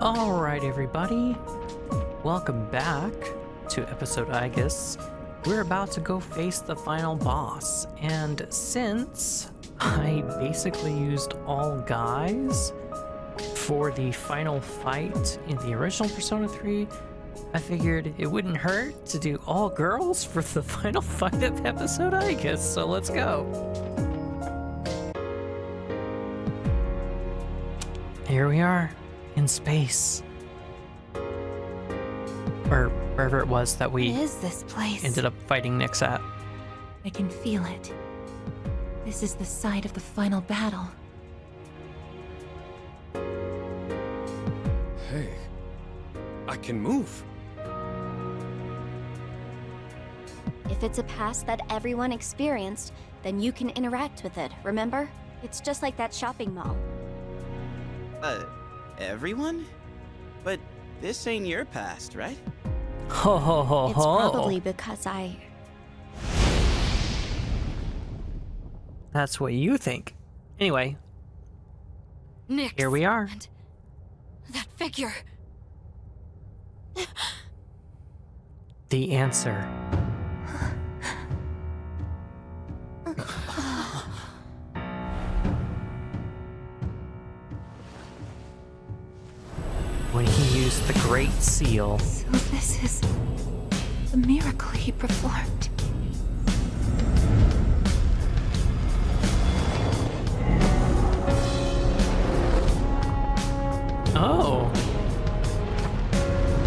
Alright, everybody. Welcome back to episode Aigis. We're about to go face the final boss, and since I basically used all guys for the final fight in the original Persona 3, I figured it wouldn't hurt to do all girls for the final fight of episode Aigis, so let's go. Here we are, in space. Or wherever it was that we What is this place? ended up fighting Nyx at. I can feel it. This is the site of the final battle. Hey, I can move. If it's a past that everyone experienced, then you can interact with it, remember? It's just like that shopping mall. Everyone? But this ain't your past, right? Ho ho ho It's ho. probably because I... That's what you think. Anyway, Nyx. here we are. And that figure. The answer. When he used the Great Seal. So this is the miracle he performed. Oh.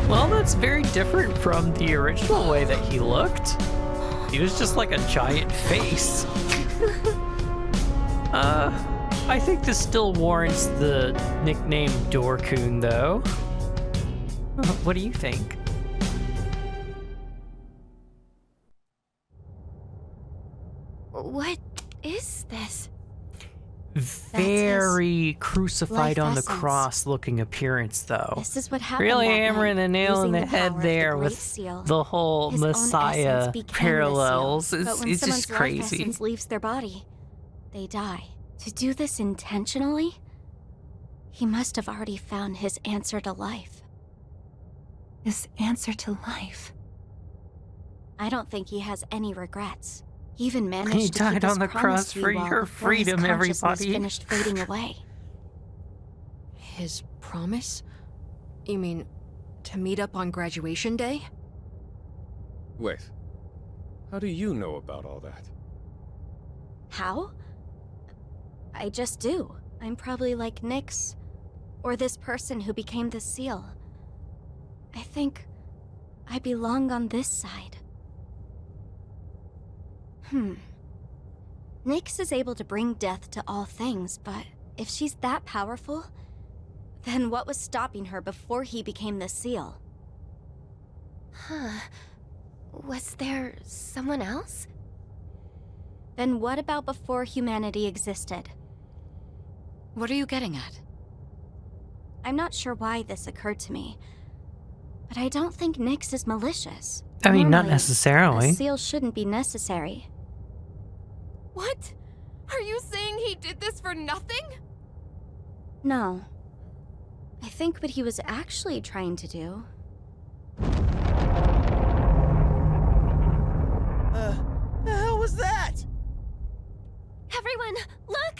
Well, that's very different from the original way that he looked. He was just like a giant face. I think this still warrants the nickname Dorkun, though. What do you think? What is this? Very crucified life on the essence. cross looking appearance, though. This is what happened Really that hammering night, the nail in using the head power of there the Great with Seal. the whole His own Messiah essence became the parallels. seal, but when It's someone's just life crazy. essence leaves their body, they die. To do this intentionally, he must have already found his answer to life. His answer to life. I don't think he has any regrets. He even managed He to died keep his on the promise cross to you for all your before his freedom, consciousness everybody. finished fading away. His promise? You mean, to meet up on graduation day? Wait, how do you know about all that? How? I just do. I'm probably like Nyx, or this person who became the seal. I think I belong on this side. Nyx is able to bring death to all things, but if she's that powerful, then what was stopping her before he became the seal? Was there someone else? Then what about before humanity existed? What are you getting at? I'm not sure why this occurred to me, but I don't think Nyx is malicious. I mean, not Normally, necessarily. A seal shouldn't be necessary. What? Are you saying he did this for nothing? No. I think what he was actually trying to do... The hell was that? Everyone, look!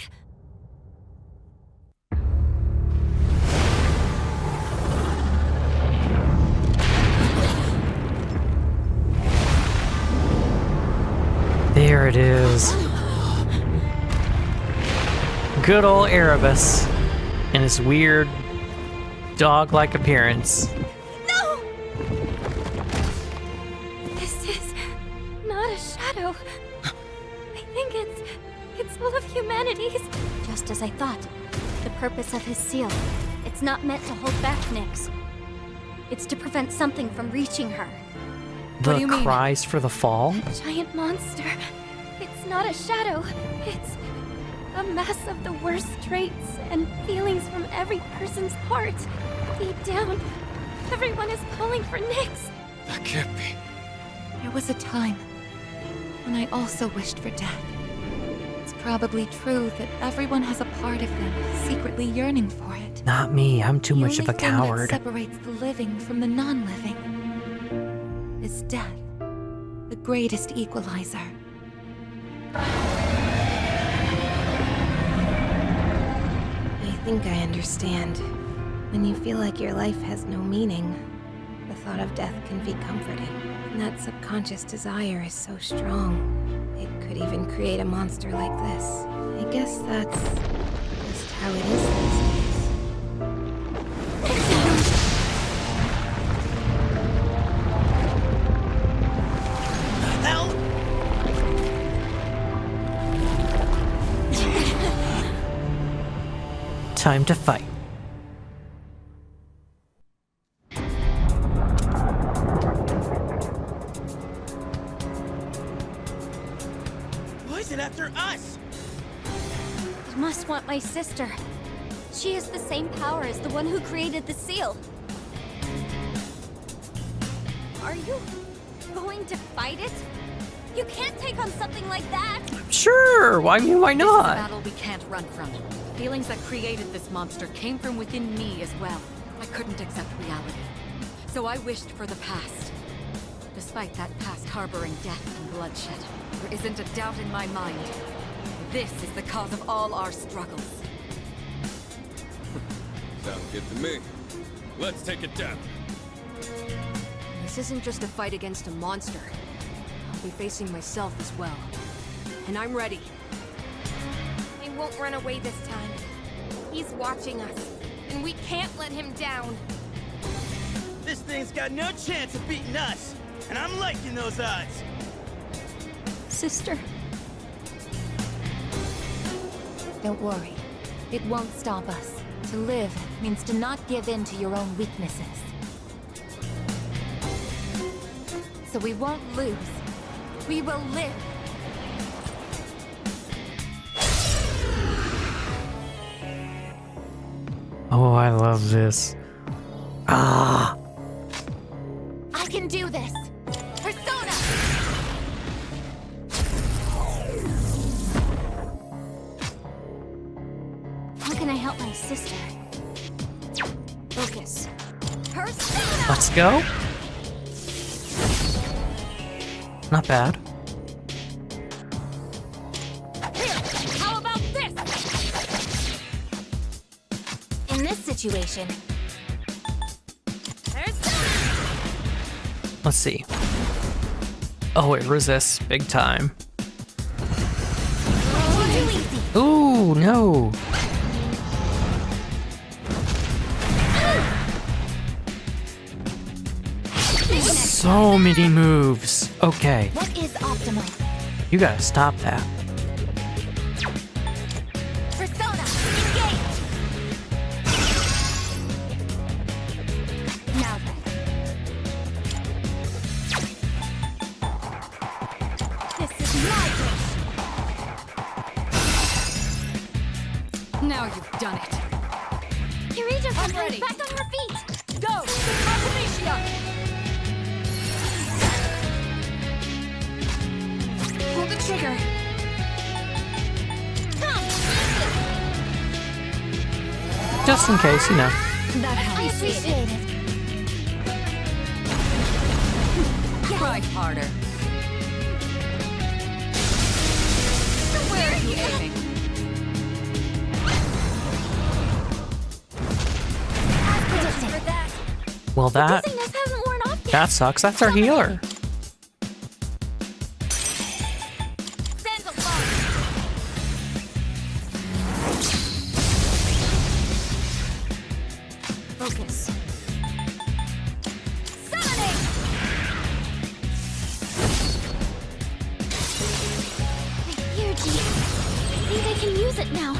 There it is. Good old Erebus and his weird dog-like appearance. No! This is not a shadow. I think it's all of humanity's. Just as I thought. The purpose of his seal. It's not meant to hold back Nyx. It's to prevent something from reaching her. The do you mean? cries for the fall. A giant monster. It's not a shadow. It's a mass of the worst traits and feelings from every person's heart. Deep down, everyone is calling for Nyx. That can't be. There was a time when I also wished for death. It's probably true that everyone has a part of them secretly yearning for it. Not me, I'm too much of a The only thing coward. that separates the living from the non-living is death, the greatest equalizer. I think I understand. When you feel like your life has no meaning, the thought of death can be comforting. And that subconscious desire is so strong, it could even create a monster like this. I guess that's just how it is these days. Hell! Time to fight. Why is it after us? It must want my sister. She has the same power as the one who created the seal. Are you going to fight it? You can't take on something like that! Sure, why This is a not? battle we can't run from. Feelings that created this monster came from within me as well. I couldn't accept reality. So I wished for the past. Despite that past harboring death and bloodshed, there isn't a doubt in my mind. This is the cause of all our struggles. Sounds good to me. Let's take it down. This isn't just a fight against a monster. I'll be facing myself as well. And I'm ready. He won't run away this time. He's watching us, and we can't let him down. This thing's got no chance of beating us, and I'm liking those odds. Sister, Don't worry. It won't stop us. To live means to not give in to your own weaknesses. So we won't lose. We will live. Oh, I love this. Ah! I can do this! Persona! how can I help my sister? Focus. Persona! Let's go. Not bad. Here, how about this? In this situation, Let's see. Oh, it resists big time. too easy. Ooh, no. So many moves. Okay, What is optimal? you gotta stop that. Persona, engage! Now then. This is my wish! Now you've done it. Eureka I'm ready. back on her feet! Go! Artemisia! Pull the trigger. Come! Just in case, you know. That I helps. appreciate it. Try harder. Where are you aiming? As predicted. For that. Well, that Dizziness hasn't worn off yet. that sucks. That's our healer. Sandal ball. Focus. Summoning! My ear deep. I think I can use it now.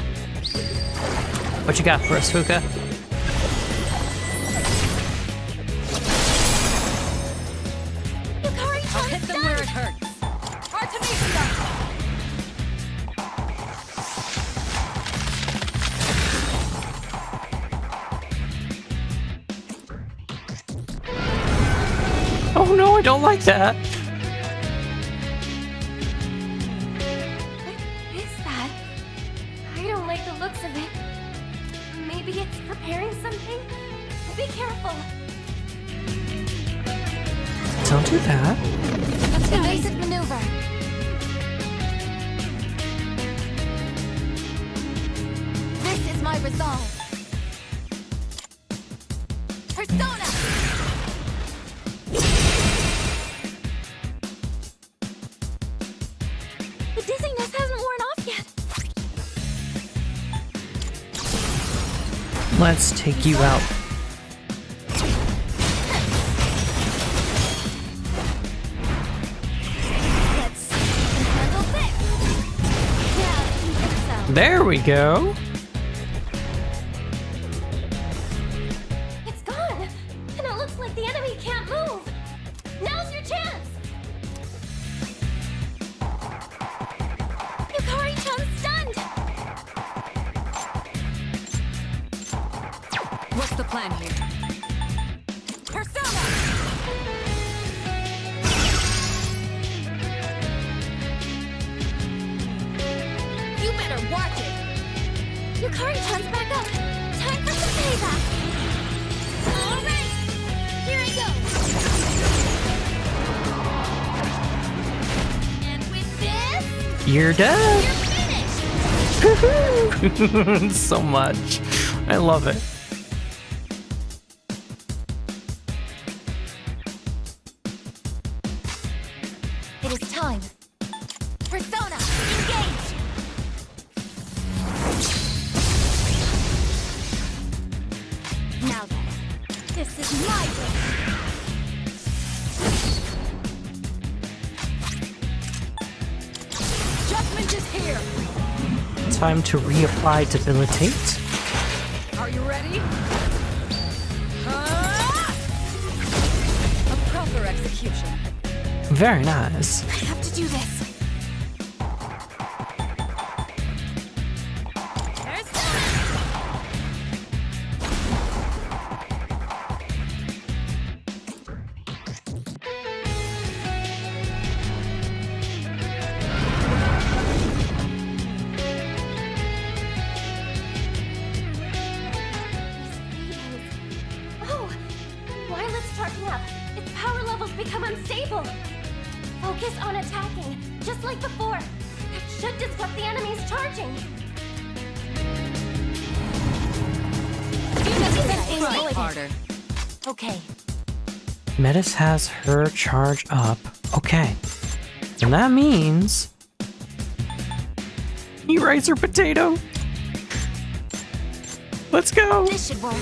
What you got for us, Fuka? Yukari-chan's I'll hit them done! where it hurts. Artemisia! Oh no, I don't like that. What is that? Be careful! Don't do that. Evasive maneuver. This is my resolve. Persona! The dizziness hasn't worn off yet. Let's take you out. Let's handle this. Yeah, you think so. There we go. It's gone, and it looks like the enemy can't move. Now's your chance. Yukari-chan's stunned. What's the plan here? Persona! You better watch it. Yukari-chan's back up. Time for some payback. All right, here I go. And with this, You're done. you're finished. So much. I love it. It is time. Persona, engage! Now then, This is my way. Judgment is here! Time to reapply Debilitate. Are you ready? A proper execution. Very nice. I have to do this. Oh, Violet's charging up. Its power levels become unstable. Focus on attacking, just like before. That should disrupt the enemy's charging. Try harder. Okay, Metis has her charge up. Okay. And that means... You raise her potato. Let's go. this should work.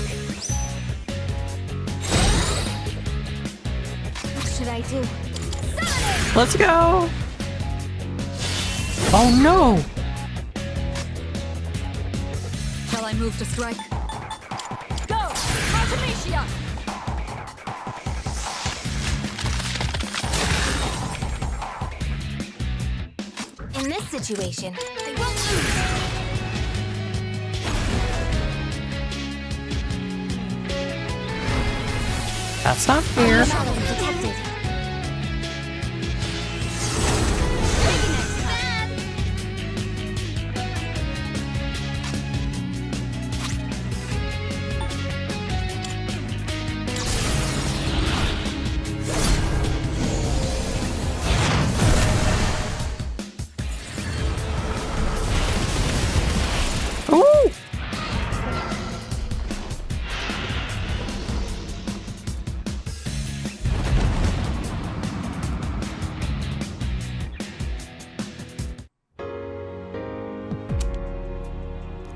What should I do? Let's go. Oh no. Shall I move to strike? Go! Artemisia! In this situation, I won't lose. That's not fair. Anomaly detected. Ooh.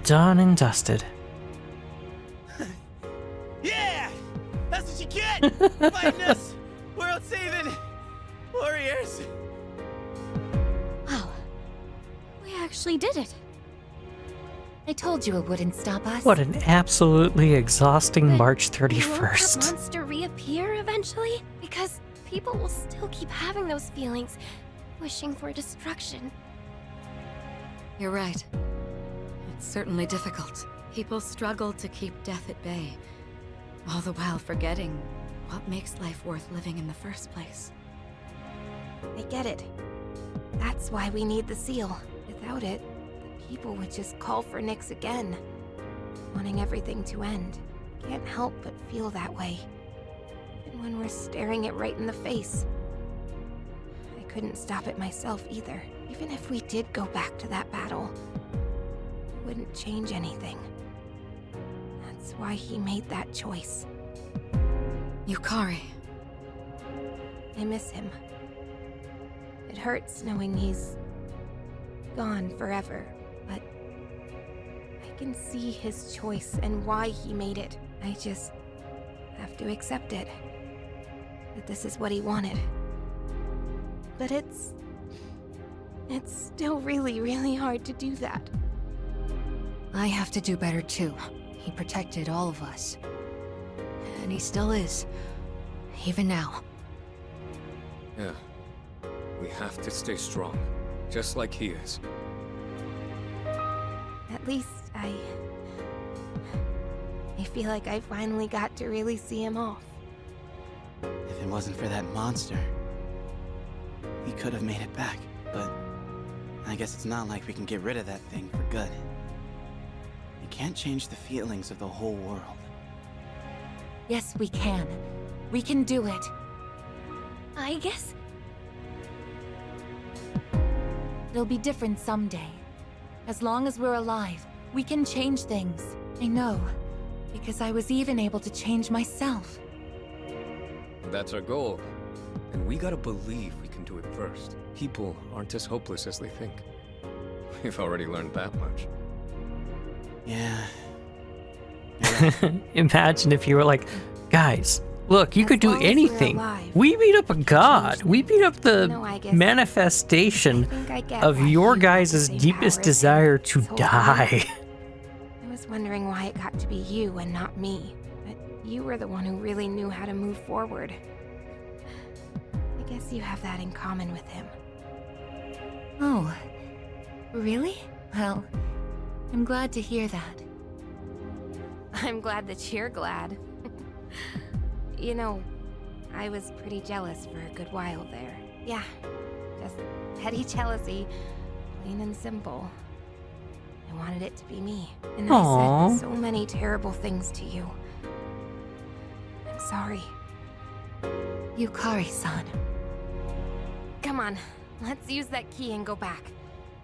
Done and dusted. Yeah! That's what you get! Fighting us! World-saving warriors! Wow. We actually did it. I told you it wouldn't stop us. What an absolutely exhausting But March Won't that 31st. monster reappear eventually? Because people will still keep having those feelings, wishing for destruction. You're right. It's certainly difficult. People struggle to keep death at bay, all the while forgetting what makes life worth living in the first place. I get it. That's why we need the seal. Without it, the people would just call for Nyx again, wanting everything to end. can't help but feel that way. And when we're staring it right in the face. I couldn't stop it myself either. Even if we did go back to that battle, it wouldn't change anything. That's why he made that choice. Yukari. I miss him. It hurts knowing he's gone forever, but I can see his choice and why he made it. I just have to accept it. That this is what he wanted. But it's still really, really hard to do that. I have to do better too. He protected all of us. And he still is. Even now. Yeah. We have to stay strong, just like he is. At least I feel like I finally got to really see him off. If it wasn't for that monster, we could have made it back, but I guess it's not like we can get rid of that thing for good. You can't change the feelings of the whole world. Yes, we can. We can do it. Aigis? It'll be different someday. As long as we're alive, we can change things. I know. Because I was even able to change myself. That's our goal. And we gotta believe we can do it first. People aren't as hopeless as they think. We've already learned that much. Yeah. Imagine if you were like, guys, look, you As could do long as we're anything. alive, We beat up a god. We beat up the No, I guess- manifestation I think I get of why your he guys' has the same deepest power as desire him to this whole die. time. I was wondering why it got to be you and not me. But you were the one who really knew how to move forward. I guess you have that in common with him. Oh, really? Well, I'm glad to hear that. I'm glad that you're glad. You know, I was pretty jealous for a good while there. Yeah, just petty jealousy, plain and simple. I wanted it to be me, and Aw. I said so many terrible things to you. I'm sorry. Yukari-san. Come on, let's use that key and go back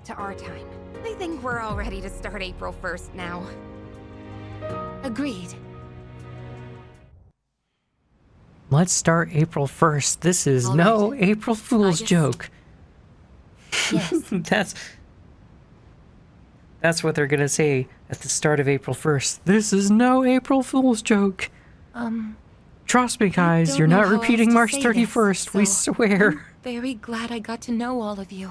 to our time. I think we're all ready to start April 1st now. Agreed. Let's start April 1st. This is All no right. April Fool's Aigis. joke. Yes. That's what they're gonna say at the start of April 1st. This is no April Fool's joke. Trust me, guys, don't you're know not how else repeating to March say 31st. this, We so- swear. Very glad I got to know all of you.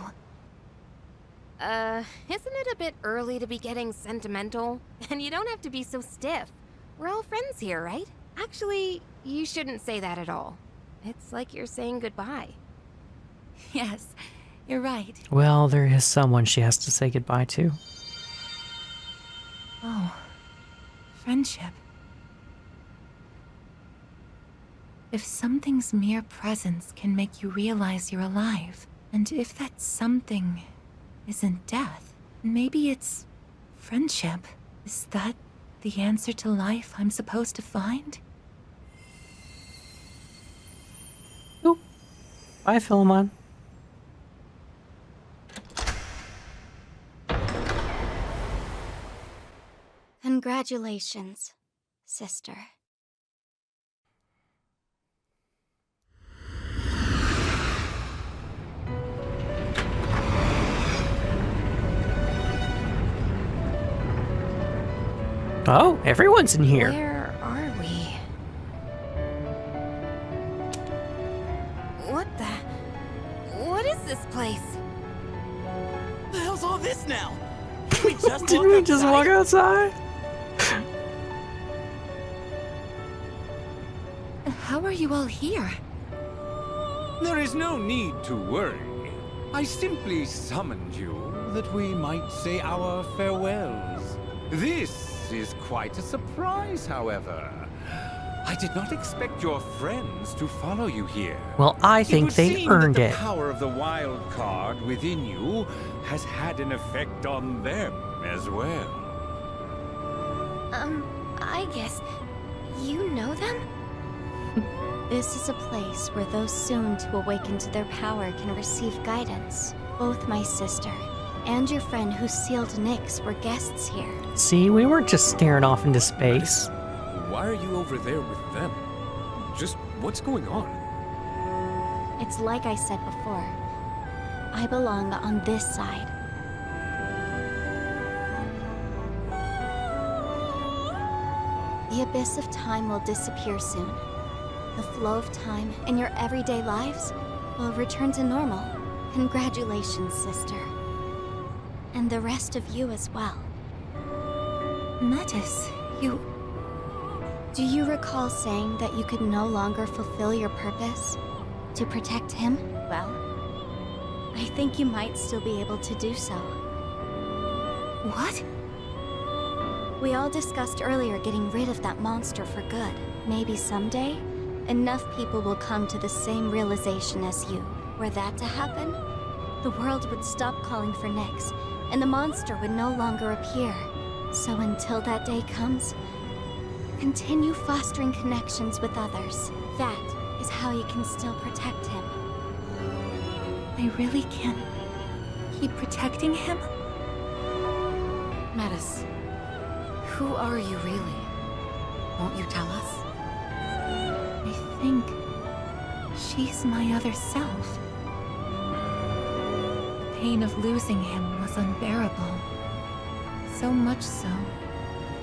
Isn't it a bit early to be getting sentimental? And you don't have to be so stiff. We're all friends here, right? Actually, you shouldn't say that at all. It's like you're saying goodbye. Yes, you're right. Well, there is someone she has to say goodbye to. Oh, friendship. If something's mere presence can make you realize you're alive, and if that something isn't death, maybe it's friendship. Is that the answer to life I'm supposed to find? Oop. Bye, Philemon. Congratulations, sister. Oh, everyone's in here. Where are we? What is this place? The hell's all this now? Did we just Did walk we just outside? walk outside? How are you all here? There is no need to worry. I simply summoned you that we might say our farewells. This is quite a surprise, however. I did not expect your friends to follow you here. Well, I It think would they seem earned that it. the power of the wild card within you has had an effect on them as well. I guess You know them? This is a place where those soon to awaken to their power can receive guidance. Both my sister and your friend who sealed Nyx were guests here. See, we weren't just staring off into space. Why are you over there with them? Just what's going on? It's like I said before. I belong on this side. The abyss of time will disappear soon. The flow of time in your everyday lives will return to normal. Congratulations, sister. And the rest of you as well. Metis, you... Do you recall saying that you could no longer fulfill your purpose? To protect him? Well, I think you might still be able to do so. What? We all discussed earlier getting rid of that monster for good. Maybe someday, enough people will come to the same realization as you. Were that to happen, the world would stop calling for Nyx, and the monster would no longer appear. So until that day comes, continue fostering connections with others. That is how you can still protect him. I really can keep protecting him? Metis, who are you really? Won't you tell us? I think she's my other self. The pain of losing him was unbearable. So much so,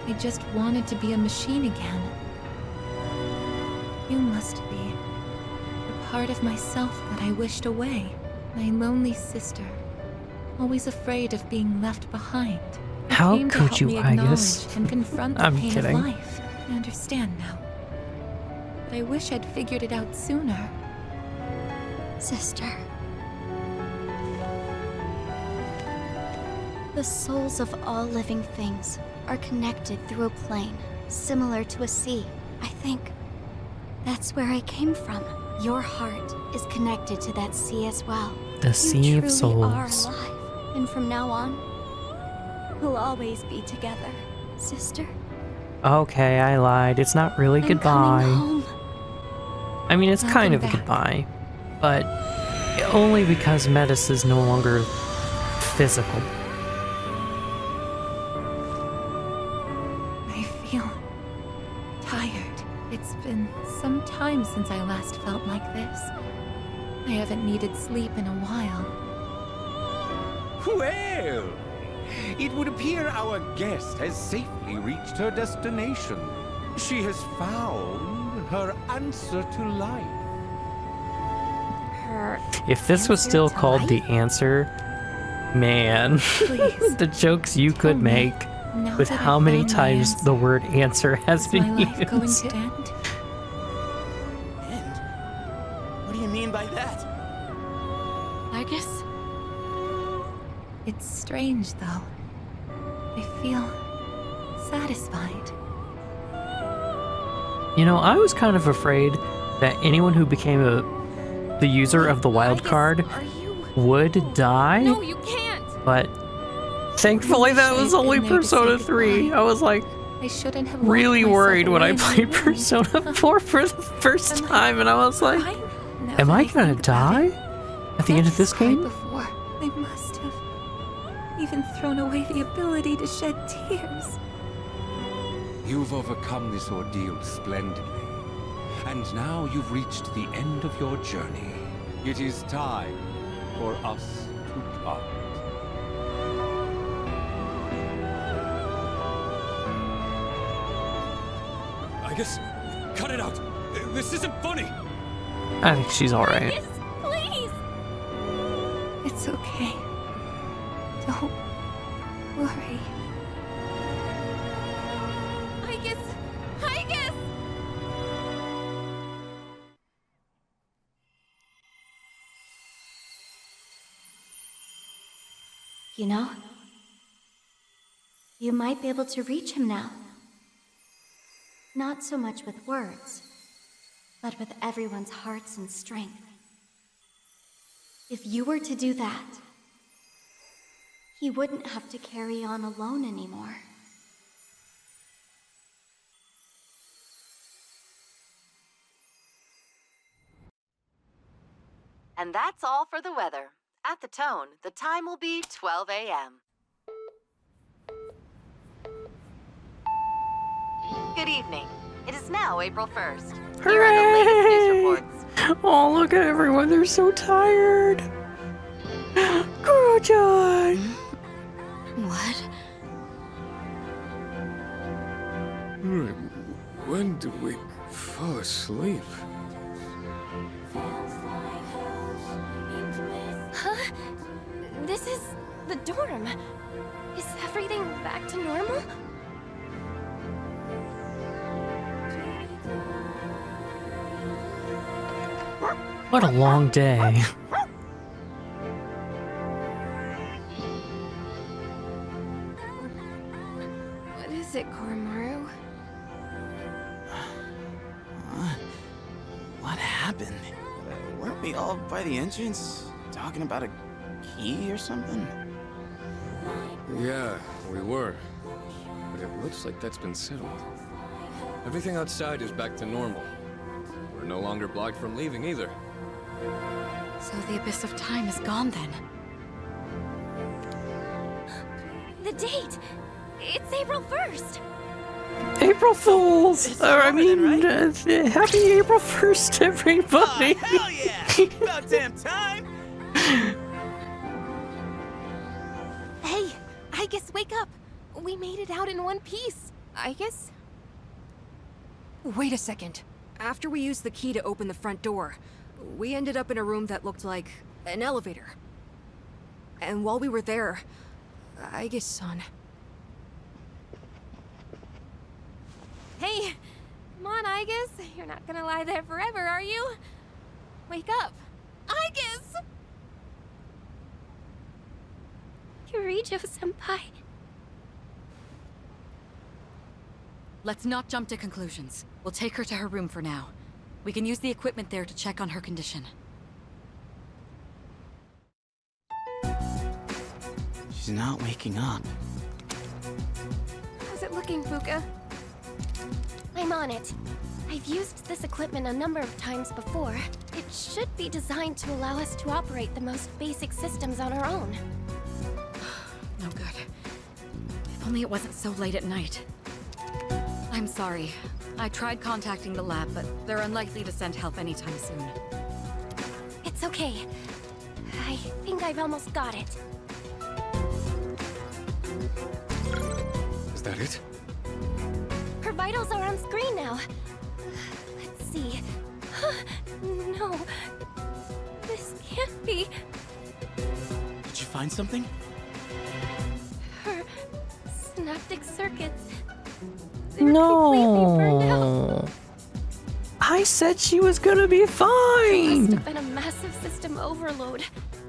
I just wanted to be a machine again. You must be the part of myself that I wished away. My lonely sister, always afraid of being left behind. How Came to could help you, me Aigis? acknowledge and confront the I'm pain kidding. of life. I understand now. But I wish I'd figured it out sooner. Sister. The souls of all living things are connected through a plane, similar to a sea. I think that's where I came from. Your heart is connected to that sea as well. The sea you of truly are souls. alive. And from now on, we'll always be together, sister. Okay, I lied. It's not really I'm goodbye. coming home. I mean, it's kind of a Welcome back. goodbye, but only because Metis is no longer physical. I feel tired. It's been some time since I last felt like this. I haven't needed sleep in a while. Well, it would appear our guest has safely reached her destination. She has found her answer to life. Her If this was answer still to called life? The Answer, man, Please, the jokes you tell could me, make now with that how I've many found my times answer, the word answer has is been my life going used. to end? And what do you mean by that? Aigis? It's strange, though. I feel satisfied. You know, I was kind of afraid that anyone who became the user of the wild Aigis, card are you... would die, No, you can't! but thankfully that wish was I'd only been there to say Persona 3. goodbye. I was like I shouldn't have really locked myself worried when I away in my played room. Persona 4 for the first Am I time, and I was like, Crying? Now am that I gonna think about die it. at the end of this Cried game? Before. I must have even thrown away the ability to shed tears. You've overcome this ordeal splendidly. And now you've reached the end of your journey. It is time for us to part. Aigis, cut it out. This isn't funny. I think she's alright. Yes, please! It's okay. Don't worry. Aigis! Aigis! You know, you might be able to reach him now. Not so much with words, but with everyone's hearts and strength. If you were to do that, he wouldn't have to carry on alone anymore. And that's all for the weather. At the tone, the time will be 12 a.m. Good evening. It is now April 1st. Here are the latest news reports. Oh, look at everyone. They're so tired. Girl-John. What? When did we fall asleep? Huh? This is the dorm. Is everything back to normal? What a long day. What is it, Koromaru? What happened? Weren't we all by the entrance talking about a key or something? Yeah, we were. But it looks like that's been settled. Everything outside is back to normal. We're no longer blocked from leaving either. So the Abyss of Time is gone then? The date! It's April 1st! April Fools! It's I over mean, then, right? happy April 1st, everybody! Oh, hell yeah! About damn time! Hey, Aigis, wake up! We made it out in one piece. Aigis? Wait a second. After we used the key to open the front door, we ended up in a room that looked like an elevator. And while we were there, Aigis-san... Hey, come on, Aigis. You're not gonna lie there forever, are you? Wake up. Aigis! Yurijo-senpai. Let's not jump to conclusions. We'll take her to her room for now. We can use the equipment there to check on her condition. She's not waking up. How's it looking, Fuka? I'm on it. I've used this equipment a number of times before. It should be designed to allow us to operate the most basic systems on our own. No good. If only it wasn't so late at night. I'm sorry. I tried contacting the lab, but they're unlikely to send help anytime soon. It's okay. I think I've almost got it. Is that it? Her vitals are on screen now. Let's see. No. This can't be. Did you find something? Her synaptic circuits. They're completely burned out. No. I said she was gonna be Must fine. have been a massive system overload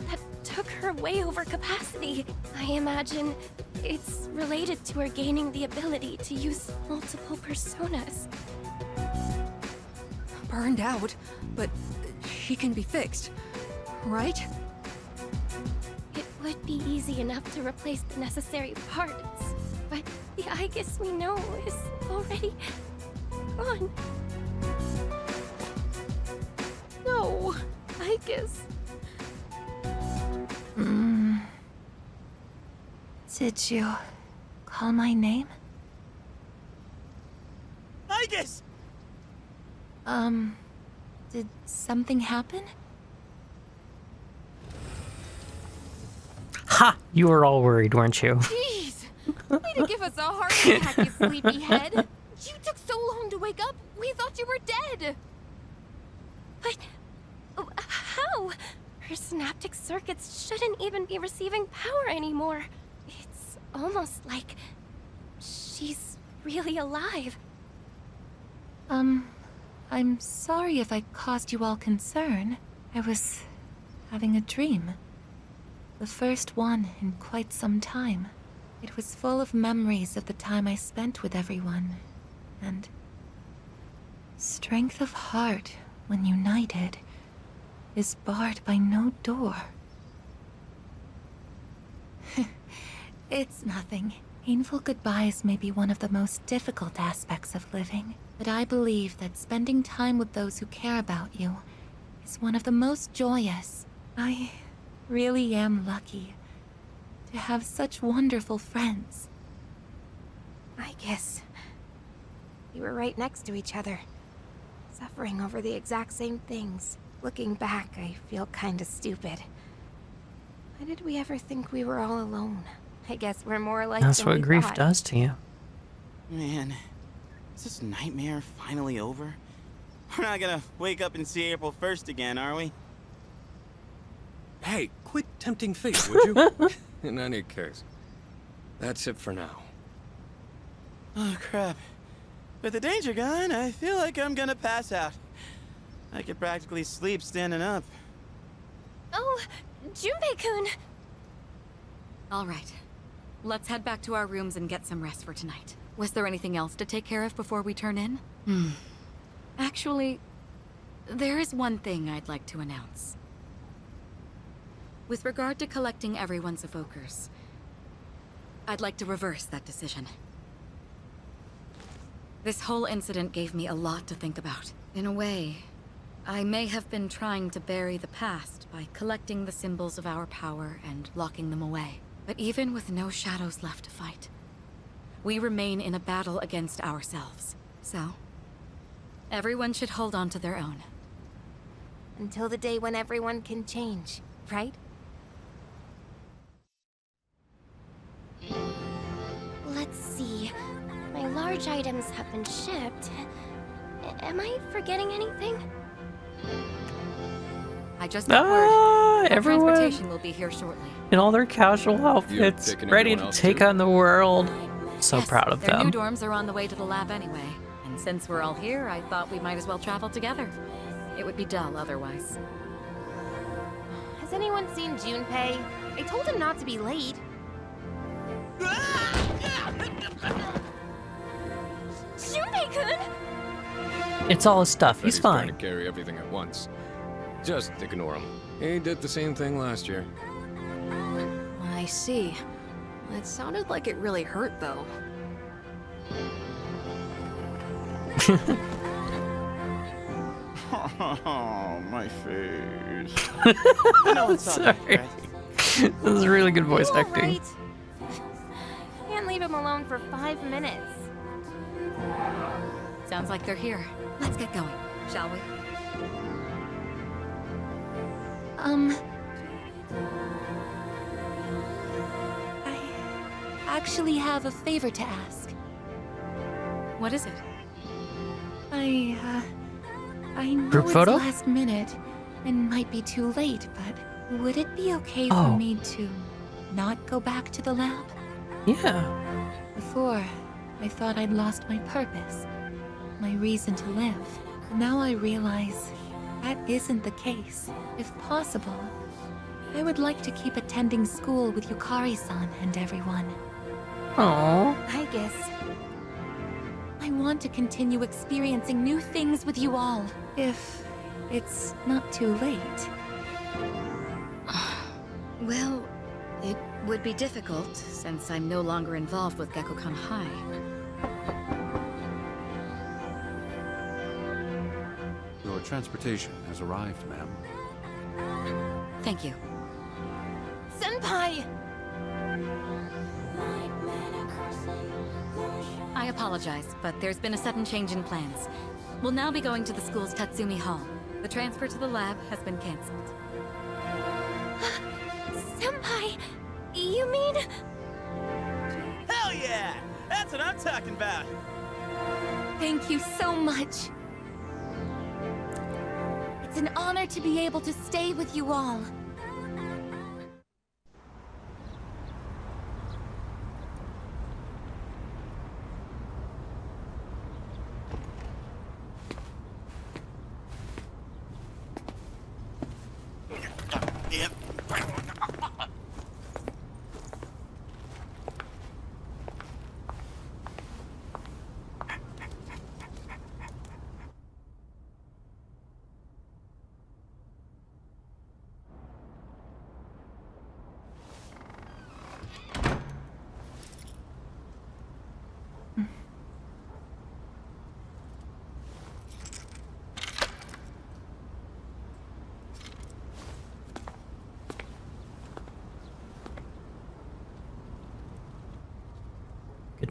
that took her way over capacity. I imagine it's related to her gaining the ability to use multiple personas. Burned out, but she can be fixed, right? It would be easy enough to replace the necessary parts, but the Aigis we know is already gone. No, Aigis. Did you call my name? Aigis! Did something happen? Ha! You were all worried, weren't you? Jeez! Way to give us a heart attack, you sleepyhead! You took so long to wake up, we thought you were dead! But how? Her synaptic circuits shouldn't even be receiving power anymore. It's almost like she's really alive. I'm sorry if I caused you all concern. I was having a dream. The first one in quite some time. It was full of memories of the time I spent with everyone, and strength of heart, when united, is barred by no door. It's nothing. Painful goodbyes may be one of the most difficult aspects of living, but I believe that spending time with those who care about you is one of the most joyous. I really am lucky to have such wonderful friends. Aigis. We were right next to each other, suffering over the exact same things. Looking back, I feel kinda stupid. Why did we ever think we were all alone? I guess we're more alike That's than what we grief thought. does to you. Man, is this nightmare finally over? We're not gonna wake up and see April 1st again, are we? Hey, quit tempting fate, would you? In any case, that's it for now. Oh, crap. With the danger gone, I feel like I'm gonna pass out. I could practically sleep standing up. Oh, Junpei-kun! All right. Let's head back to our rooms and get some rest for tonight. Was there anything else to take care of before we turn in? Actually, there is one thing I'd like to announce. With regard to collecting everyone's evokers, I'd like to reverse that decision. This whole incident gave me a lot to think about. In a way, I may have been trying to bury the past by collecting the symbols of our power and locking them away. But even with no shadows left to fight, we remain in a battle against ourselves. So, everyone should hold on to their own. Until the day when everyone can change, right? Let's see. My large items have been shipped. Am I forgetting anything? I just got word. Everyone Transportation will be here shortly. in all their casual outfits, taking ready everyone to else take too? on the world. So Yes, proud of their them. new dorms are on the way to the lab anyway. And since we're all here, I thought we might as well travel together. It would be dull otherwise. Has anyone seen Junpei? I told him not to be late. Junpei-kun! It's all his stuff. He's Trying fine. to carry everything at once. Just ignore him. He did the same thing last year. I see. It sounded like it really hurt, though. Oh, my face. I know it's all Sorry. right. This is really good voice You all acting. right? Can't leave him alone for 5 minutes. Sounds like they're here. Let's get going, shall we? I actually have a favor to ask. What is it? I know Group it's photo? last minute and might be too late, but would it be okay Oh. for me to not go back to the lab? Yeah. Before, I thought I'd lost my purpose, my reason to live. Now I realize that isn't the case. If possible, I would like to keep attending school with Yukari-san and everyone. Aww. Aigis. I want to continue experiencing new things with you all. If it's not too late. Well, it would be difficult since I'm no longer involved with Gekkoukan High. Your transportation has arrived, ma'am. Thank you. Senpai! I apologize, but there's been a sudden change in plans. We'll now be going to the school's Tatsumi Hall. The transfer to the lab has been cancelled. Senpai, you mean... Hell yeah! That's what I'm talking about! Thank you so much. It's an honor to be able to stay with you all.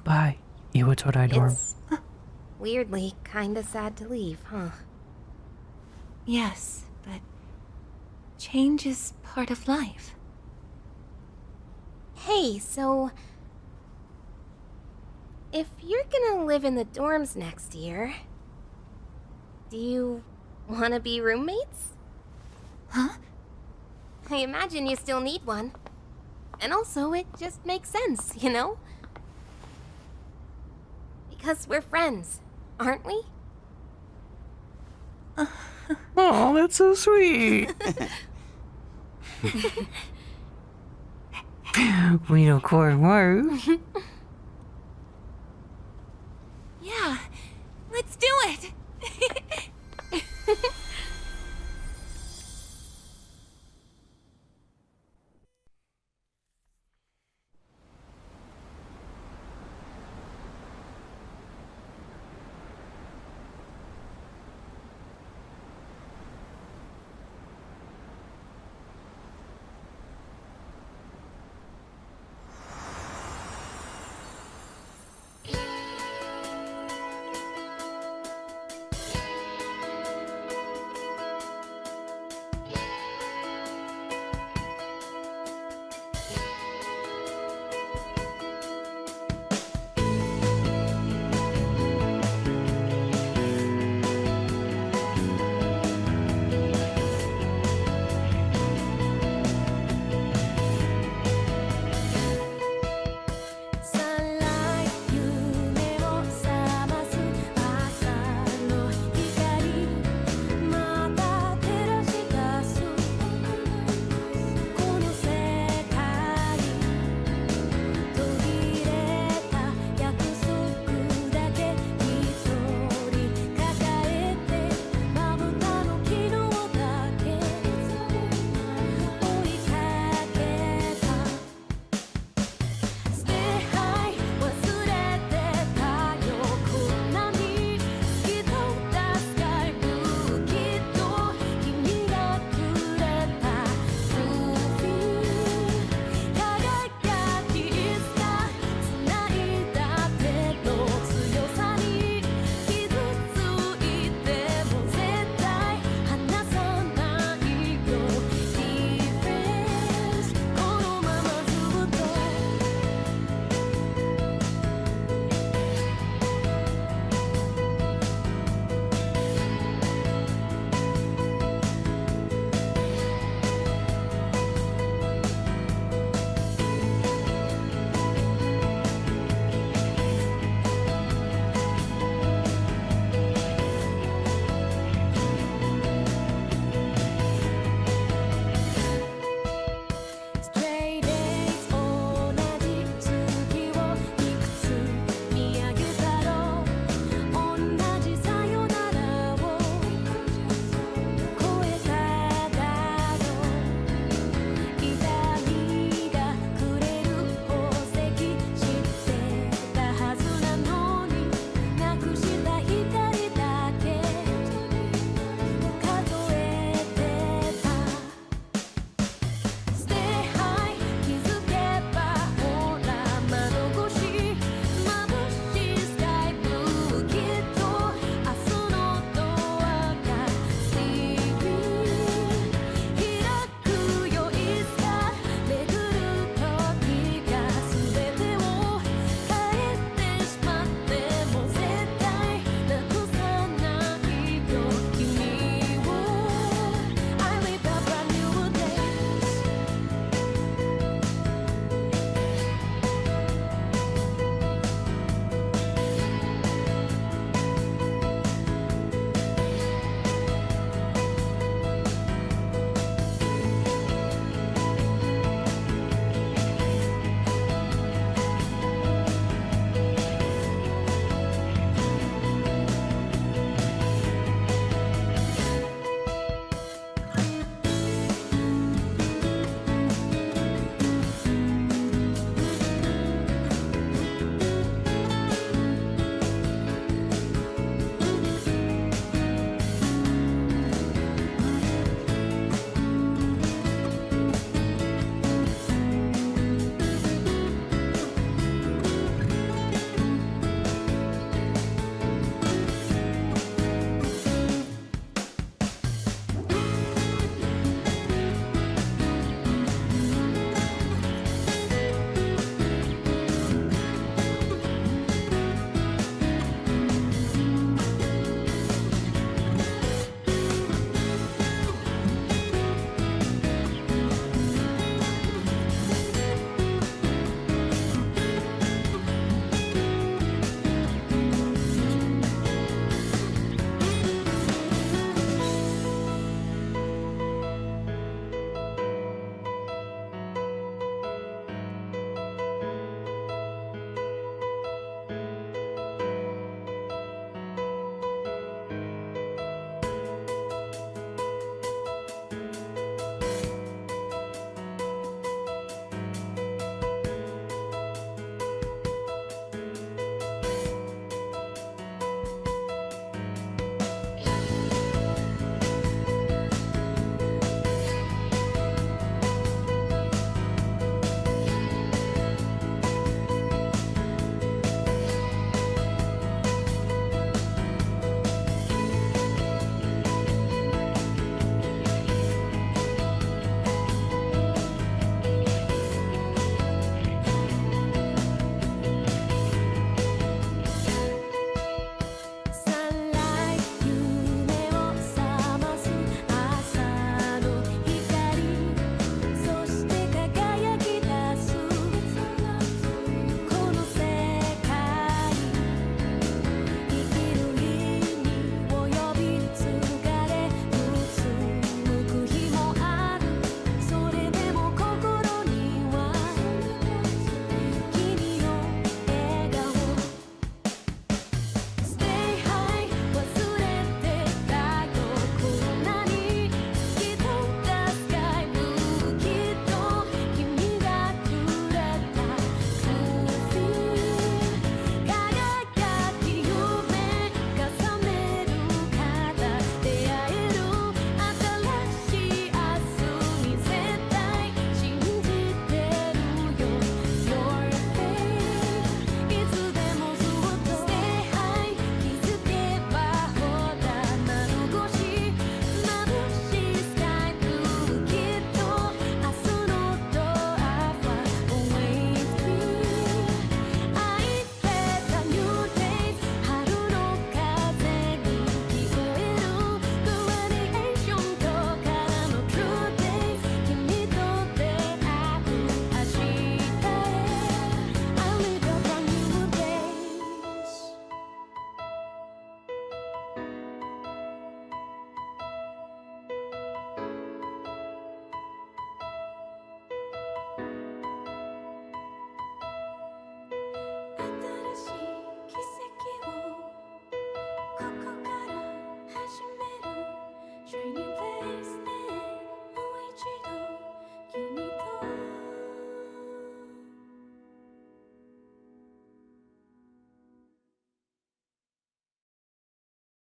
Goodbye, Iwatorai dorm. It's weirdly kinda sad to leave, huh? Yes, but change is part of life. Hey, so... if you're gonna live in the dorms next year... do you wanna be roommates? Huh? I imagine you still need one. And also, it just makes sense, you know? Because we're friends, aren't we? Oh, that's so sweet. We know Corey Maru.